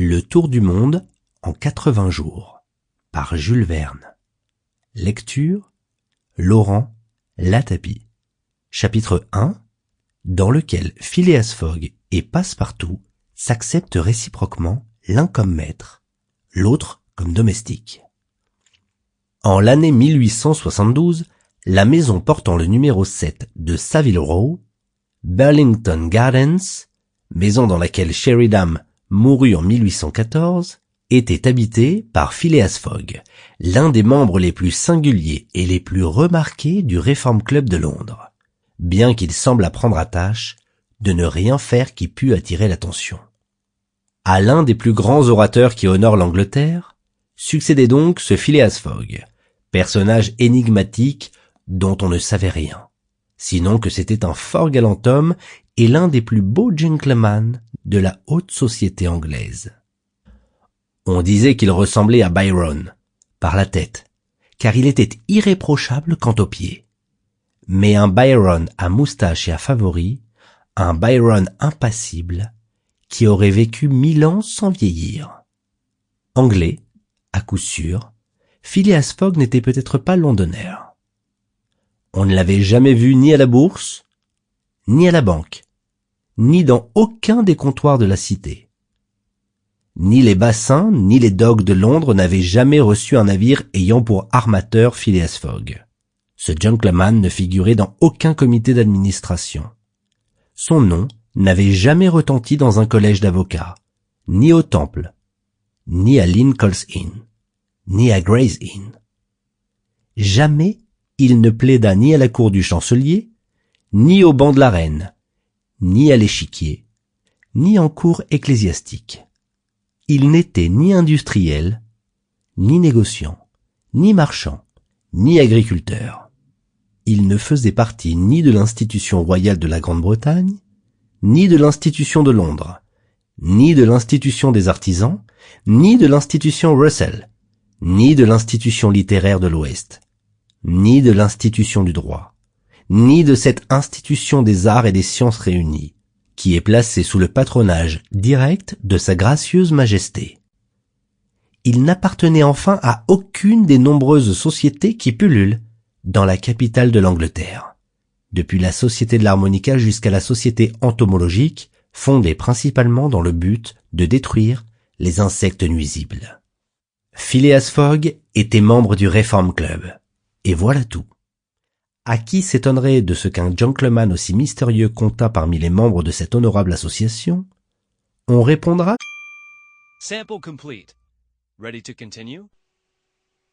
Le tour du monde en 80 jours par Jules Verne. Lecture Laurent Latapy. Chapitre 1 dans lequel Phileas Fogg et Passepartout s'acceptent réciproquement l'un comme maître, l'autre comme domestique. En l'année 1872, la maison portant le numéro 7 de Savile Row, Burlington Gardens, maison dans laquelle Sheridan mourut en 1814, était habitée par Phileas Fogg, l'un des membres les plus singuliers et les plus remarqués du Reform Club de Londres, bien qu'il semble apprendre à tâche de ne rien faire qui pût attirer l'attention. À l'un des plus grands orateurs qui honorent l'Angleterre, succédait donc ce Phileas Fogg, personnage énigmatique dont on ne savait rien, sinon que c'était un fort galant homme et l'un des plus beaux gentlemen de la haute société anglaise. On disait qu'il ressemblait à Byron, par la tête, car il était irréprochable quant aux pieds. Mais un Byron à moustache et à favoris, un Byron impassible, qui aurait vécu 1000 ans sans vieillir. Anglais, à coup sûr, Phileas Fogg n'était peut-être pas londonner. On ne l'avait jamais vu ni à la bourse, ni à la banque, ni dans aucun des comptoirs de la cité. Ni les bassins, ni les docks de Londres n'avaient jamais reçu un navire ayant pour armateur Phileas Fogg. Ce gentleman ne figurait dans aucun comité d'administration. Son nom n'avait jamais retenti dans un collège d'avocats, ni au Temple, ni à Lincoln's Inn, ni à Gray's Inn. Jamais il ne plaida ni à la cour du chancelier, ni au banc de la reine, ni à l'échiquier, ni en cour ecclésiastique. Il n'était ni industriel, ni négociant, ni marchand, ni agriculteur. Il ne faisait partie ni de l'institution royale de la Grande-Bretagne, ni de l'institution de Londres, ni de l'institution des artisans, ni de l'institution Russell, ni de l'institution littéraire de l'Ouest, ni de l'institution du droit, ni de cette institution des arts et des sciences réunies, qui est placée sous le patronage direct de sa gracieuse majesté. Il n'appartenait enfin à aucune des nombreuses sociétés qui pullulent dans la capitale de l'Angleterre, depuis la Société de l'harmonica jusqu'à la Société entomologique, fondée principalement dans le but de détruire les insectes nuisibles. Phileas Fogg était membre du Reform Club, et voilà tout. À qui s'étonnerait de ce qu'un gentleman aussi mystérieux comptât parmi les membres de cette honorable association? On répondra Sample complete. Ready to continue?